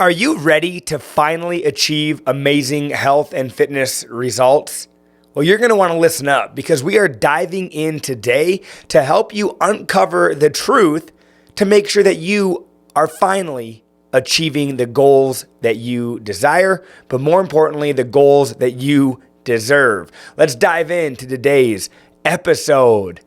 Are you ready to finally achieve amazing health and fitness results? Well, you're going to want to listen up because we are diving in today to help you uncover the truth to make sure that you are finally achieving the goals that you desire, but more importantly, the goals that you deserve. Let's dive into today's episode.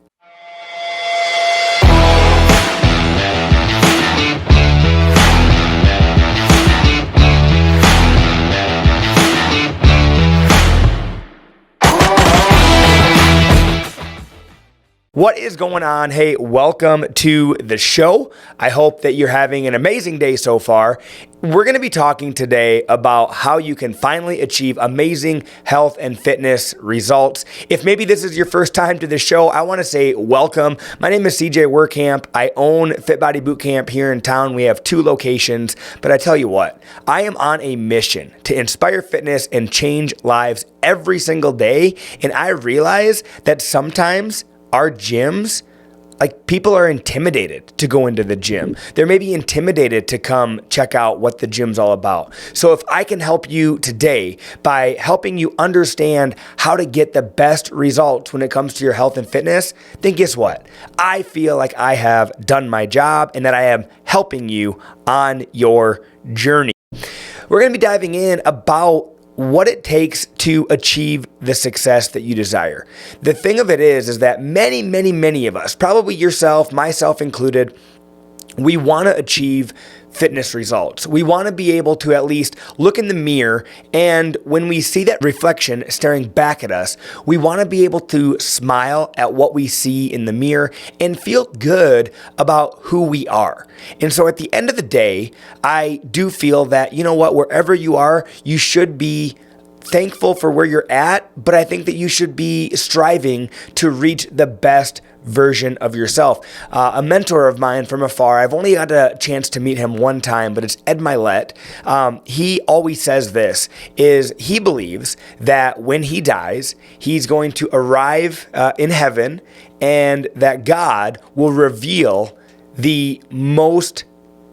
What is going on? Hey, welcome to the show. I hope that you're having an amazing day so far. We're going to be talking today about how you can finally achieve amazing health and fitness results. If maybe this is your first time to the show, I want to say welcome. My name is CJ Workamp. I own Fit Body Bootcamp here in town. We have 2 locations, but I tell you what, I am on a mission to inspire fitness and change lives every single day. And I realize that sometimes our gyms, people are intimidated to go into the gym. They're maybe intimidated to come check out what the gym's all about. So if I can help you today by helping you understand how to get the best results when it comes to your health and fitness, then guess what? I feel like I have done my job and that I am helping you on your journey. We're going to be diving in about what it takes to achieve the success that you desire. The thing of it is that many of us, probably yourself, myself included, we want to achieve fitness results. We want to be able to at least look in the mirror, and when we see that reflection staring back at us, we want to be able to smile at what we see in the mirror and feel good about who we are. And so at the end of the day, I do feel that, wherever you are, you should be thankful for where you're at, but I think that you should be striving to reach the best version of yourself. A mentor of mine from afar, I've only had a chance to meet him one time, but it's Ed Milet. He always says this, is he believes that when he dies, he's going to arrive in heaven and that God will reveal the most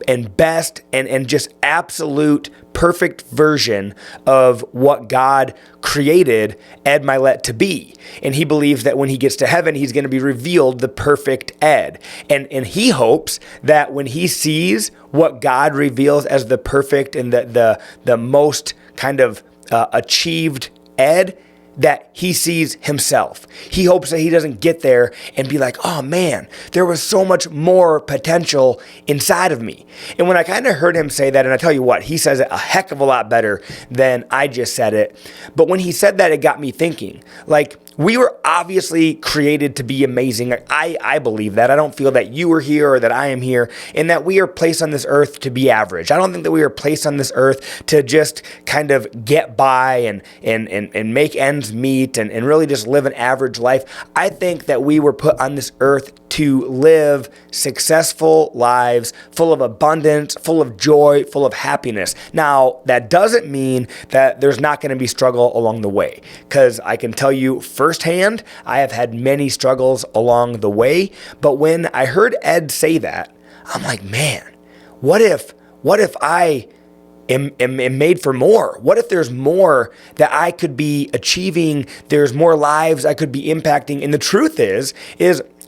and best and just absolute perfect version of what God created Ed Milet to be. And he believes that when he gets to heaven, he's going to be revealed the perfect Ed. And he hopes that when he sees what God reveals as the perfect and the most kind of achieved Ed, that he sees himself. He hopes that he doesn't get there and be like, oh man, there was so much more potential inside of me. And when I kind of heard him say that, and I tell you what, he says it a heck of a lot better than I just said it. But when he said that, it got me thinking, we were obviously created to be amazing. I believe that. I don't feel that you are here or that I am here, and that we are placed on this earth to be average. I don't think that we are placed on this earth to just kind of get by and make ends meet and really just live an average life. I think that we were put on this earth to live successful lives full of abundance, full of joy, full of happiness. Now, that doesn't mean that there's not going to be struggle along the way, because I can tell you firsthand, I have had many struggles along the way. But when I heard Ed say that, I'm like, man, what if I am made for more? What if there's more that I could be achieving? There's more lives I could be impacting. And the truth is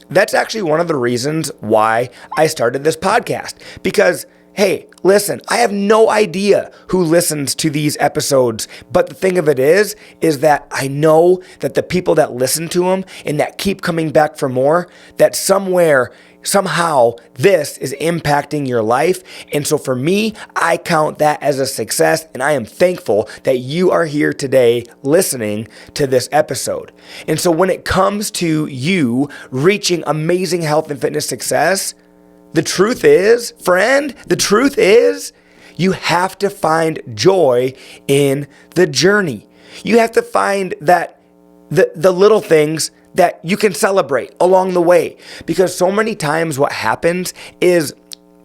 that's actually one of the reasons why I started this podcast. Because, hey, listen, I have no idea who listens to these episodes, but the thing of it is that I know that the people that listen to them and that keep coming back for more, that somehow this is impacting your life. And so for me, I count that as a success, and I am thankful that you are here today listening to this episode. And so when it comes to you reaching amazing health and fitness success, the truth is, you have to find joy in the journey. You have to find that the little things that you can celebrate along the way. Because so many times what happens is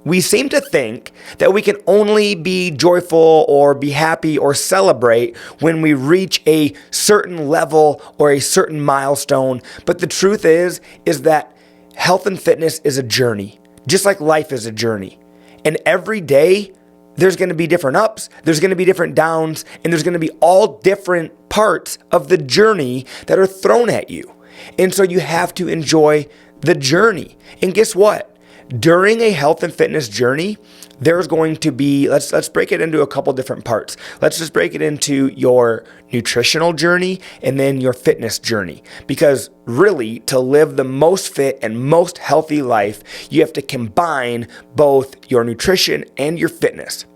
we seem to think that we can only be joyful or be happy or celebrate when we reach a certain level or a certain milestone. But the truth is that health and fitness is a journey, just like life is a journey. And every day there's going to be different ups, there's going to be different downs, and there's going to be all different parts of the journey that are thrown at you. And so you have to enjoy the journey. And guess what? During a health and fitness journey, there's going to be, let's break it into a couple different parts. Let's just break it into your nutritional journey and then your fitness journey. Because really, to live the most fit and most healthy life, you have to combine both your nutrition and your fitness.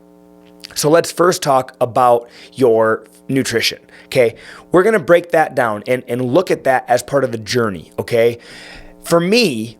So let's first talk about your nutrition, okay? We're gonna break that down and look at that as part of the journey, okay? For me,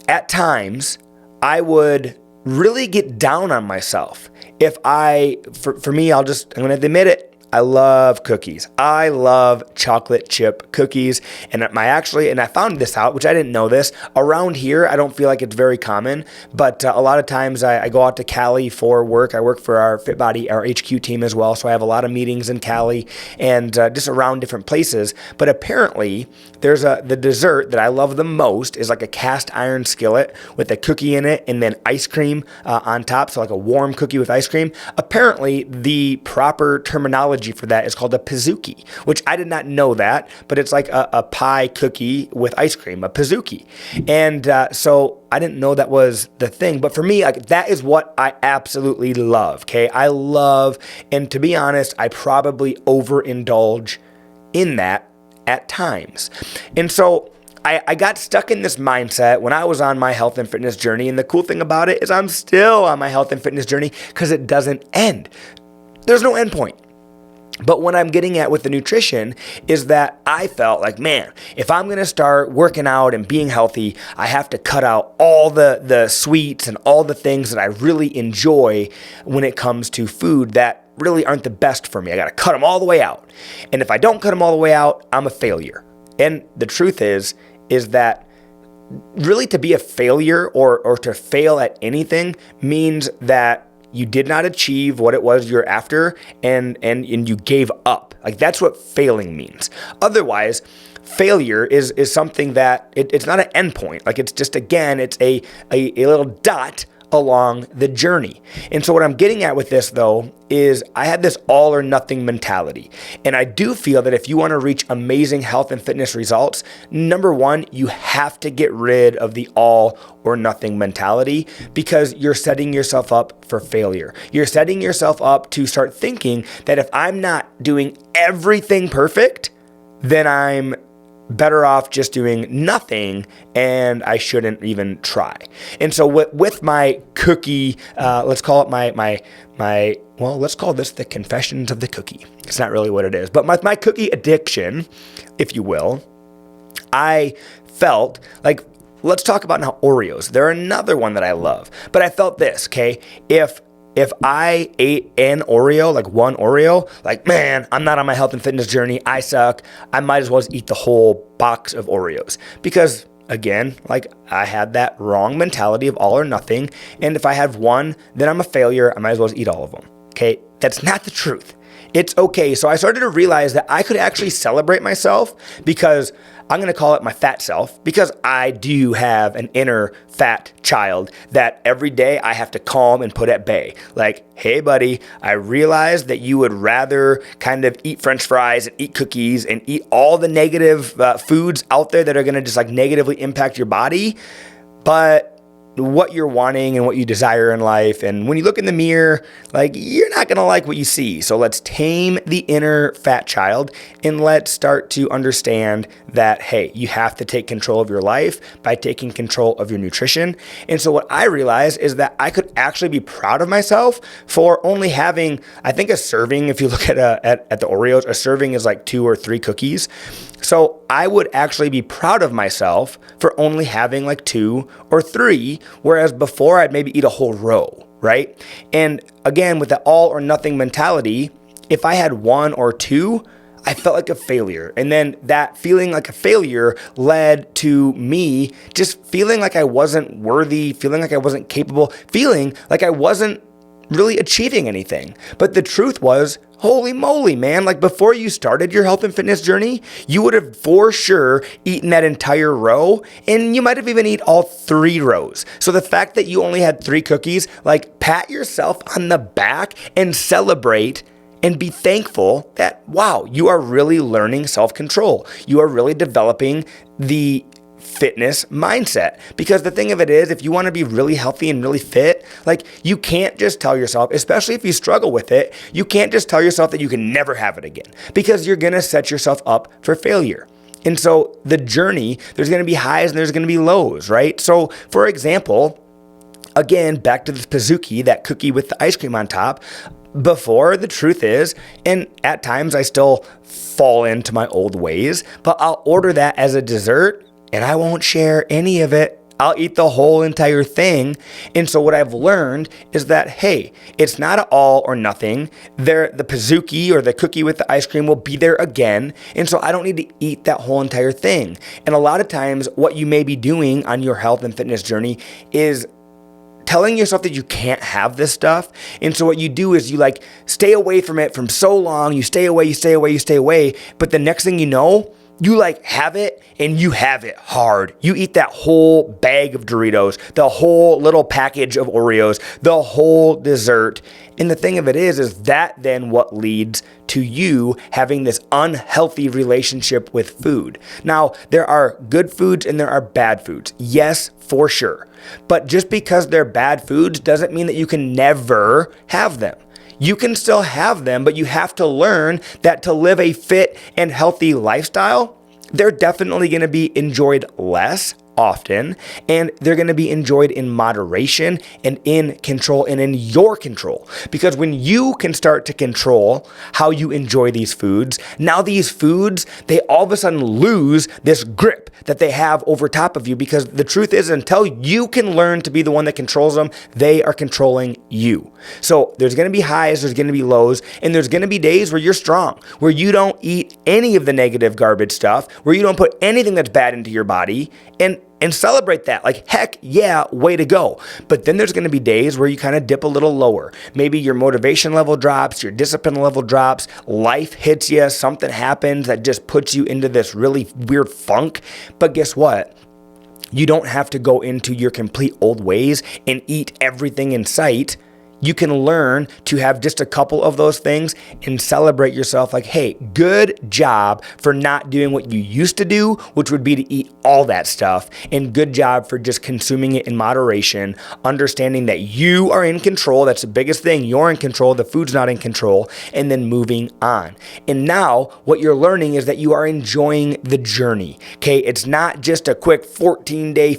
at times, I would really get down on myself. If for me, I'm gonna admit it, I love cookies. I love chocolate chip cookies. And I found this out, which I didn't know this. Around here, I don't feel like it's very common, but a lot of times I go out to Cali for work. I work for our FitBody, our HQ team as well. So I have a lot of meetings in Cali and just around different places. But apparently there's the dessert that I love the most is like a cast iron skillet with a cookie in it and then ice cream on top. So like a warm cookie with ice cream. Apparently the proper terminology for that is called a pizookie, which I did not know that, but it's like a pie cookie with ice cream, a pizookie. And so I didn't know that was the thing, but for me, like, that is what I absolutely love, okay? I love, and to be honest, I probably overindulge in that at times. And so I got stuck in this mindset when I was on my health and fitness journey, and the cool thing about it is I'm still on my health and fitness journey because it doesn't end. There's no end point. But what I'm getting at with the nutrition is that I felt like, man, if I'm going to start working out and being healthy, I have to cut out all the sweets and all the things that I really enjoy when it comes to food that really aren't the best for me. I got to cut them all the way out. And if I don't cut them all the way out, I'm a failure. And the truth is that really to be a failure or to fail at anything means that you did not achieve what it was you're after and you gave up. Like, that's what failing means. Otherwise, failure is something that it's not an endpoint. Like, it's just, again, it's a little dot along the journey. And so what I'm getting at with this, though, is I had this all or nothing mentality. And I do feel that if you want to reach amazing health and fitness results, number one, you have to get rid of the all or nothing mentality because you're setting yourself up for failure. You're setting yourself up to start thinking that if I'm not doing everything perfect, then I'm better off just doing nothing and I shouldn't even try. And so with my cookie, let's call it let's call this the confessions of the cookie. It's not really what it is, but my cookie addiction, if you will, I felt like, let's talk about now Oreos. They're another one that I love, but I felt this, okay? If I ate an Oreo, like one Oreo, like, man, I'm not on my health and fitness journey. I suck. I might as well just eat the whole box of Oreos because, again, like, I had that wrong mentality of all or nothing. And if I have one, then I'm a failure. I might as well just eat all of them. Okay. That's not the truth. It's okay. So I started to realize that I could actually celebrate myself because I'm going to call it my fat self because I do have an inner fat child that every day I have to calm and put at bay. Like, hey, buddy, I realize that you would rather kind of eat French fries and eat cookies and eat all the negative foods out there that are going to just like negatively impact your body. But what you're wanting and what you desire in life. And when you look in the mirror, like, you're not going to like what you see. So let's tame the inner fat child and let's start to understand that, hey, you have to take control of your life by taking control of your nutrition. And so what I realized is that I could actually be proud of myself for only having, I think, a serving. If you look at the Oreos, a serving is like 2 or 3 cookies. So I would actually be proud of myself for only having like 2 or 3, whereas before I'd maybe eat a whole row, right? And again, with the all or nothing mentality, if I had 1 or 2, I felt like a failure. And then that feeling like a failure led to me just feeling like I wasn't worthy, feeling like I wasn't capable, feeling like I wasn't really achieving anything. But the truth was, holy moly, man, like before you started your health and fitness journey, you would have for sure eaten that entire row, and you might have even eaten all 3 rows. So the fact that you only had 3 cookies, like pat yourself on the back and celebrate and be thankful that, wow, you are really learning self-control. You are really developing the fitness mindset. Because the thing of it is, if you want to be really healthy and really fit, like you can't just tell yourself, especially if you struggle with it, you can't just tell yourself that you can never have it again, because you're going to set yourself up for failure. And so the journey, there's going to be highs and there's going to be lows, right? So for example, again, back to the Pizookie, that cookie with the ice cream on top. Before, the truth is, and at times I still fall into my old ways, but I'll order that as a dessert and I won't share any of it. I'll eat the whole entire thing. And so what I've learned is that, hey, it's not an all or nothing. The Pizookie or the cookie with the ice cream will be there again. And so I don't need to eat that whole entire thing. And a lot of times what you may be doing on your health and fitness journey is telling yourself that you can't have this stuff. And so what you do is you like stay away from it from so long. You stay away. But the next thing you know, you like have it and you have it hard. You eat that whole bag of Doritos, the whole little package of Oreos, the whole dessert. And the thing of it is that then what leads to you having this unhealthy relationship with food. Now, there are good foods and there are bad foods. Yes, for sure. But just because they're bad foods doesn't mean that you can never have them. You can still have them, but you have to learn that to live a fit and healthy lifestyle, they're definitely going to be enjoyed less often, and they're going to be enjoyed in moderation and in control and in your control. Because when you can start to control how you enjoy these foods, now these foods, they all of a sudden lose this grip that they have over top of you, because the truth is, until you can learn to be the one that controls them, they are controlling you. So there's going to be highs, there's going to be lows, and there's going to be days where you're strong, where you don't eat any of the negative garbage stuff, where you don't put anything that's bad into your body, and celebrate that. Like, heck yeah, way to go. But then there's going to be days where you kind of dip a little lower. Maybe your motivation level drops, your discipline level drops, life hits you, something happens that just puts you into this really weird funk. But guess what? You don't have to go into your complete old ways and eat everything in sight. You can learn to have just a couple of those things and celebrate yourself like, hey, good job for not doing what you used to do, which would be to eat all that stuff. And good job for just consuming it in moderation, understanding that you are in control. That's the biggest thing. You're in control. The food's not in control. And then moving on. And now what you're learning is that you are enjoying the journey. Okay. It's not just a quick 14-day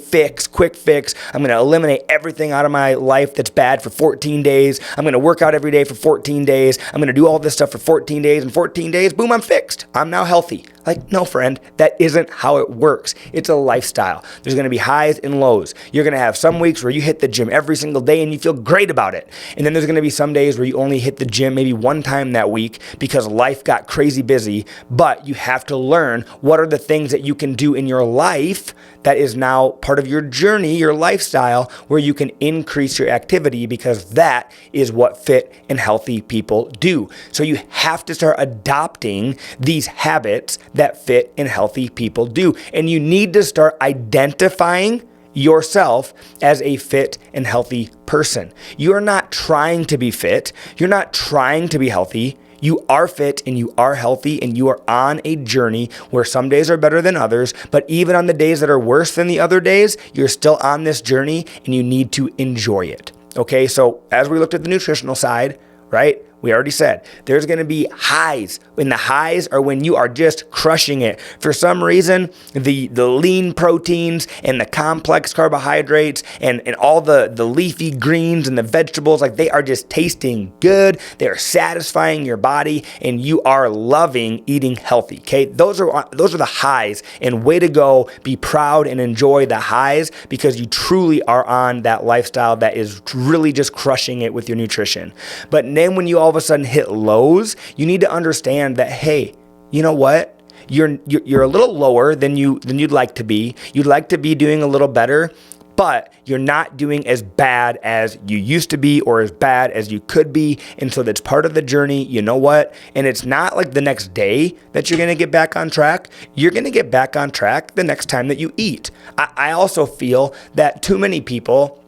quick fix. I'm going to eliminate everything out of my life that's bad for 14 days. I'm going to work out every day for 14 days. I'm going to do all this stuff for 14 days. And 14 days, boom, I'm fixed. I'm now healthy. Like, no, friend, that isn't how it works. It's a lifestyle. There's going to be highs and lows. You're going to have some weeks where you hit the gym every single day and you feel great about it. And then there's going to be some days where you only hit the gym maybe one time that week because life got crazy busy. But you have to learn what are the things that you can do in your life that is now part of your journey, your lifestyle, where you can increase your activity, because that is what fit and healthy people do. So you have to start adopting these habits that fit and healthy people do. And you need to start identifying yourself as a fit and healthy person. You're not trying to be fit. You're not trying to be healthy. You are fit and you are healthy and you are on a journey where some days are better than others, but even on the days that are worse than the other days, you're still on this journey and you need to enjoy it. Okay, so as we looked at the nutritional side, right? We already said there's going to be highs, and the highs are when you are just crushing it. For some reason, the lean proteins and the complex carbohydrates and all the leafy greens and the vegetables, like they are just tasting good. They're satisfying your body and you are loving eating healthy. Okay. Those are the highs, and way to go. Be proud and enjoy the highs, because you truly are on that lifestyle that is really just crushing it with your nutrition. But then when you all of a sudden hit lows, you need to understand that, hey, you know what? You're a little lower than you'd like to be. You'd like to be doing a little better, but you're not doing as bad as you used to be or as bad as you could be. And so that's part of the journey. You know what? And it's not like the next day that you're going to get back on track. You're going to get back on track the next time that you eat. I also feel that too many people,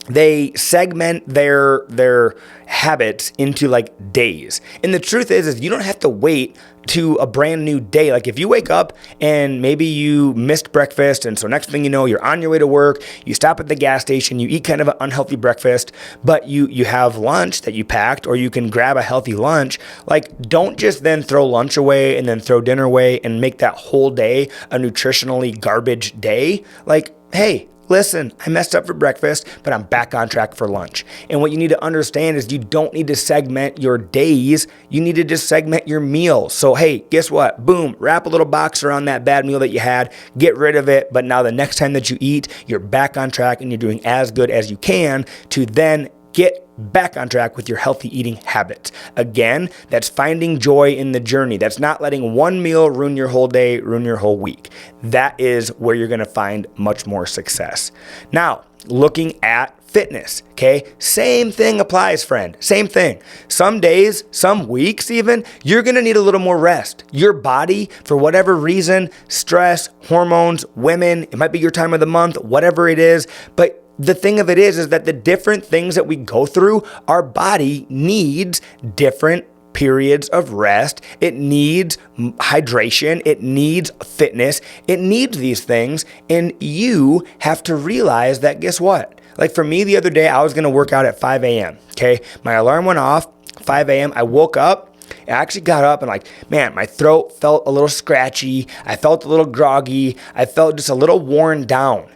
they segment their habits into like days. And the truth is you don't have to wait to a brand new day. Like if you wake up and maybe you missed breakfast, and so next thing you know, you're on your way to work, you stop at the gas station, you eat kind of an unhealthy breakfast, but you have lunch that you packed, or you can grab a healthy lunch. Like don't just then throw lunch away and then throw dinner away and make that whole day a nutritionally garbage day. Like, hey, listen, I messed up for breakfast, but I'm back on track for lunch. And what you need to understand is you don't need to segment your days. You need to just segment your meals. So, hey, guess what? Boom, wrap a little box around that bad meal that you had, get rid of it. But now the next time that you eat, you're back on track and you're doing as good as you can to then get back on track with your healthy eating habits. Again, that's finding joy in the journey. That's not letting one meal ruin your whole day, ruin your whole week. That is where you're going to find much more success. Now, looking at fitness, okay? Same thing applies, friend. Same thing. Some days, some weeks even, you're going to need a little more rest. Your body, for whatever reason, stress, hormones, women, it might be your time of the month, whatever it is, but the thing of it is that the different things that we go through, our body needs different periods of rest. It needs hydration. It needs fitness. It needs these things. And you have to realize that, guess what? Like for me the other day, I was going to work out at 5 a.m. Okay. My alarm went off, 5 a.m. I woke up. I actually got up and like, man, my throat felt a little scratchy. I felt a little groggy. I felt just a little worn down.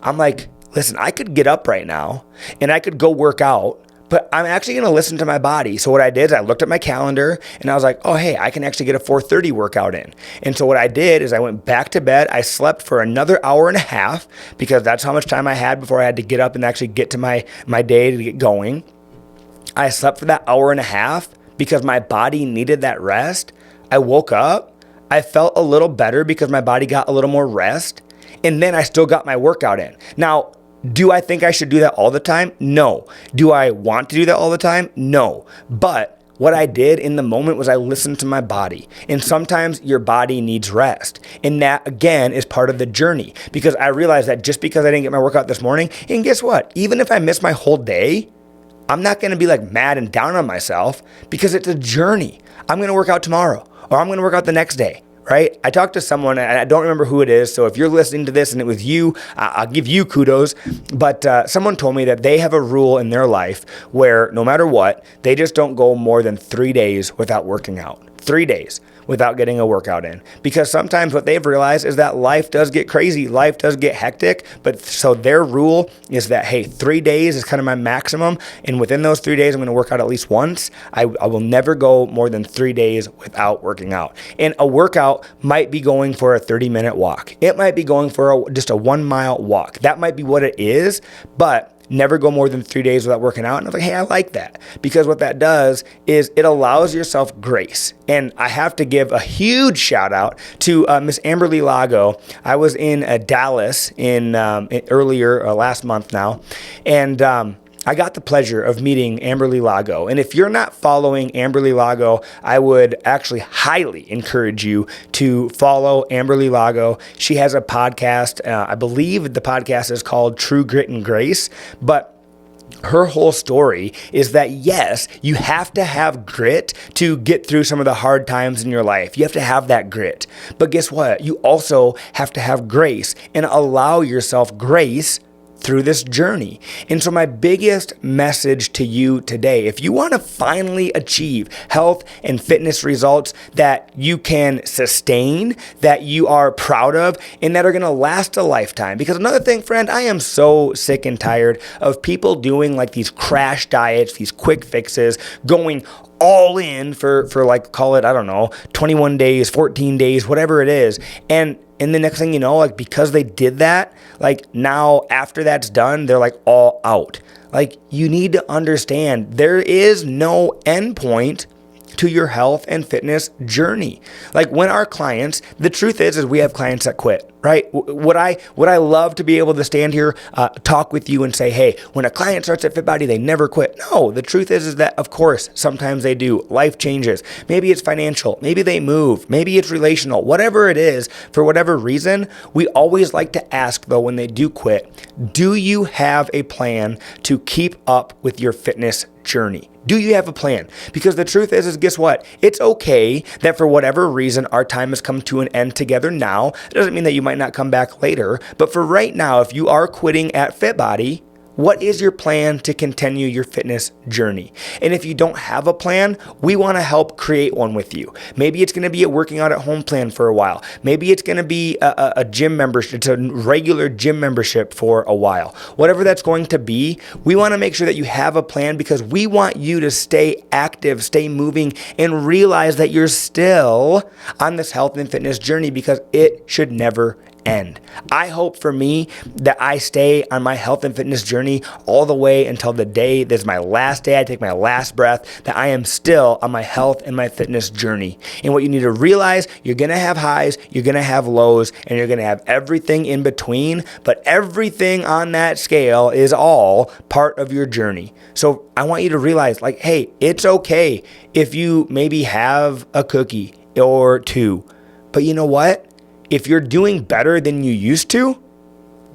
I'm like, listen, I could get up right now and I could go work out, but I'm actually going to listen to my body. So what I did is I looked at my calendar and I was like, oh, hey, I can actually get a 4:30 workout in. And so what I did is I went back to bed. I slept for another hour and a half because that's how much time I had before I had to get up and actually get to my day to get going. I slept for that hour and a half because my body needed that rest. I woke up. I felt a little better because my body got a little more rest. And then I still got my workout in. Now, do I think I should do that all the time? No. Do I want to do that all the time? No. But what I did in the moment was I listened to my body. And sometimes your body needs rest. And that, again, is part of the journey. Because I realized that just because I didn't get my workout this morning, and guess what? Even if I miss my whole day, I'm not going to be like mad and down on myself because it's a journey. I'm going to work out tomorrow, or I'm going to work out the next day. Right? I talked to someone, and I don't remember who it is, so if you're listening to this and it was you, I'll give you kudos, but someone told me that they have a rule in their life where no matter what, they just don't go more than 3 days without working out. 3 days without getting a workout in. Because sometimes what they've realized is that life does get crazy, life does get hectic, but so their rule is that, hey, 3 days is kind of my maximum, and within those 3 days, I'm gonna work out at least once. I will never go more than 3 days without working out. And a workout might be going for a 30-minute walk. It might be going for just a 1 mile walk. That might be what it is, but never go more than 3 days without working out. And I was like, hey, I like that. Because what that does is it allows yourself grace. And I have to give a huge shout out to Miss Amberly Lago. I was in Dallas earlier last month now. And I got the pleasure of meeting Amberly Lago. And if you're not following Amberly Lago, I would actually highly encourage you to follow Amberly Lago. She has a podcast. I believe the podcast is called True Grit and Grace. But her whole story is that, yes, you have to have grit to get through some of the hard times in your life. You have to have that grit. But guess what? You also have to have grace and allow yourself grace through this journey. And so my biggest message to you today, if you want to finally achieve health and fitness results that you can sustain, that you are proud of, and that are going to last a lifetime. Because another thing, friend, I am so sick and tired of people doing like these crash diets, these quick fixes, going all in for like, call it, I don't know, 21 days, 14 days, whatever it is. And the next thing you know, like because they did that, like now after that's done, they're like all out. Like you need to understand there is no end point to your health and fitness journey. Like when our clients, the truth is we have clients that quit, right? Would I love to be able to stand here, talk with you and say, hey, when a client starts at FitBody, they never quit. No, the truth is that of course, sometimes they do. Life changes. Maybe it's financial. Maybe they move. Maybe it's relational. Whatever it is, for whatever reason, we always like to ask though, when they do quit, do you have a plan to keep up with your fitness journey? Do you have a plan? Because the truth is guess what? It's okay that for whatever reason, our time has come to an end together now. It doesn't mean that you might not come back later. But for right now, if you are quitting at FitBody, what is your plan to continue your fitness journey? And if you don't have a plan, we want to help create one with you. Maybe it's going to be a working out at home plan for a while. Maybe it's going to be a gym membership. It's a regular gym membership for a while. Whatever that's going to be, we want to make sure that you have a plan because we want you to stay active, stay moving, and realize that you're still on this health and fitness journey because it should never end. I hope for me that I stay on my health and fitness journey all the way until the day that's my last day, I take my last breath, that I am still on my health and my fitness journey. And what you need to realize, you're going to have highs, you're going to have lows, and you're going to have everything in between, but everything on that scale is all part of your journey. So I want you to realize like, hey, it's okay if you maybe have a cookie or two, but you know what? If you're doing better than you used to,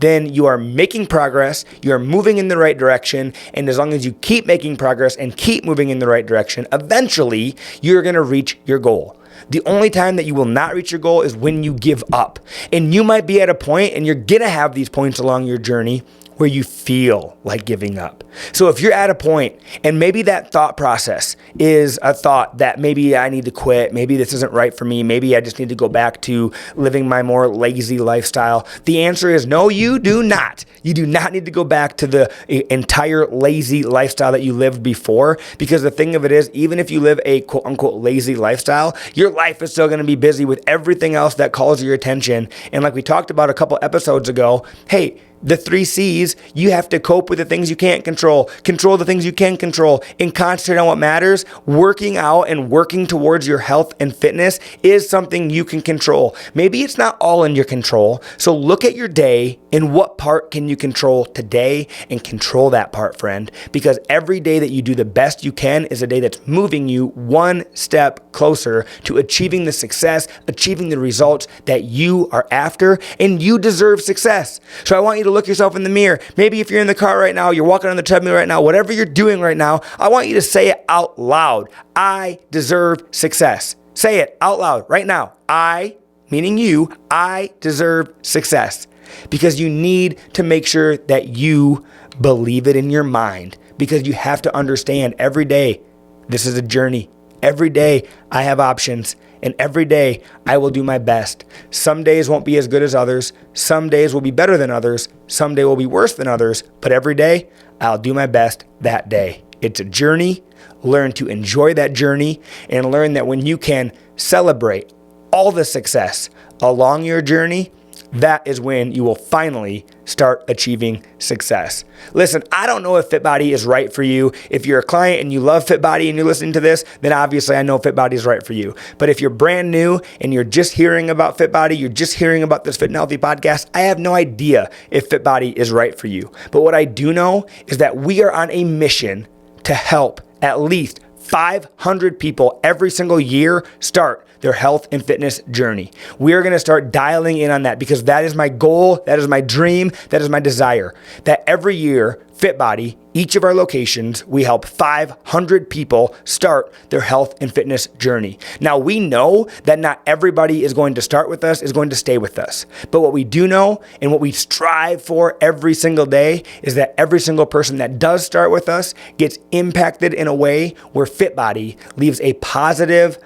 then you are making progress, you're moving in the right direction, and as long as you keep making progress and keep moving in the right direction, eventually you're going to reach your goal. The only time that you will not reach your goal is when you give up. And you might be at a point, and you're going to have these points along your journey where you feel like giving up. So if you're at a point and maybe that thought process is a thought that maybe I need to quit, maybe this isn't right for me, maybe I just need to go back to living my more lazy lifestyle. The answer is no, you do not. You do not need to go back to the entire lazy lifestyle that you lived before, because the thing of it is, even if you live a quote unquote lazy lifestyle, your life is still going to be busy with everything else that calls your attention. And like we talked about a couple episodes ago, hey, the 3 C's, you have to cope with the things you can't control the things you can control, and concentrate on what matters. Working out and working towards your health and fitness is something you can control. Maybe it's not all in your control. So look at your day and what part can you control today, and control that part, friend, because every day that you do the best you can is a day that's moving you one step closer to achieving the success, achieving the results that you are after, and you deserve success. So I want you to look yourself in the mirror. Maybe if you're in the car right now, you're walking on the treadmill right now, whatever you're doing right now, I want you to say it out loud. I deserve success. Say it out loud right now. I, meaning you, I deserve success. Because you need to make sure that you believe it in your mind, because you have to understand every day, this is a journey. Every day I have options. And every day I will do my best. Some days won't be as good as others. Some days will be better than others. Some day will be worse than others. But every day I'll do my best that day. It's a journey. Learn to enjoy that journey, and learn that when you can celebrate all the success along your journey, that is when you will finally start achieving success. Listen, I don't know if FitBody is right for you. If you're a client and you love FitBody and you're listening to this, then obviously I know FitBody is right for you. But if you're brand new and you're just hearing about FitBody, you're just hearing about this Fit and Healthy podcast, I have no idea if FitBody is right for you. But what I do know is that we are on a mission to help at least 500 people every single year start their health and fitness journey. We are going to start dialing in on that, because that is my goal, that is my dream, that is my desire. That every year, FitBody, each of our locations, we help 500 people start their health and fitness journey. Now, we know that not everybody is going to start with us, is going to stay with us. But what we do know, and what we strive for every single day, is that every single person that does start with us gets impacted in a way where FitBody leaves a positive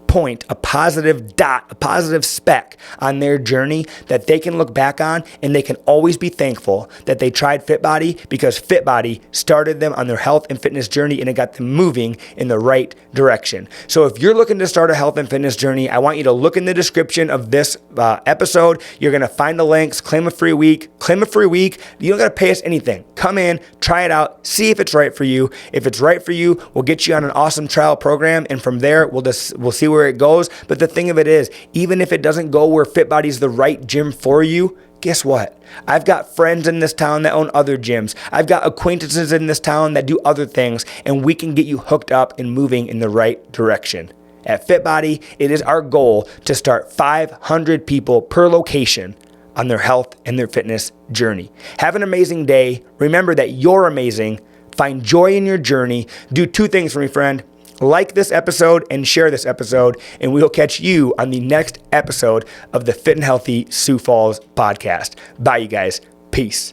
point, a positive dot, a positive speck on their journey that they can look back on, and they can always be thankful that they tried FitBody, because FitBody started them on their health and fitness journey, and it got them moving in the right direction. So if you're looking to start a health and fitness journey, I want you to look in the description of this episode. You're going to find the links. Claim a free week. You don't got to pay us anything. Come in, try it out, see if it's right for you. If it's right for you, we'll get you on an awesome trial program, and from there, we'll see where it goes. But the thing of it is, even if it doesn't go where Fit Body's the right gym for you, guess what? I've got friends in this town that own other gyms. I've got acquaintances in this town that do other things, and we can get you hooked up and moving in the right direction. At Fit Body, it is our goal to start 500 people per location on their health and their fitness journey. Have an amazing day. Remember that you're amazing. Find joy in your journey. Do 2 things for me, friend. Like this episode and share this episode, and we will catch you on the next episode of the Fit and Healthy Sioux Falls podcast. Bye, you guys. Peace.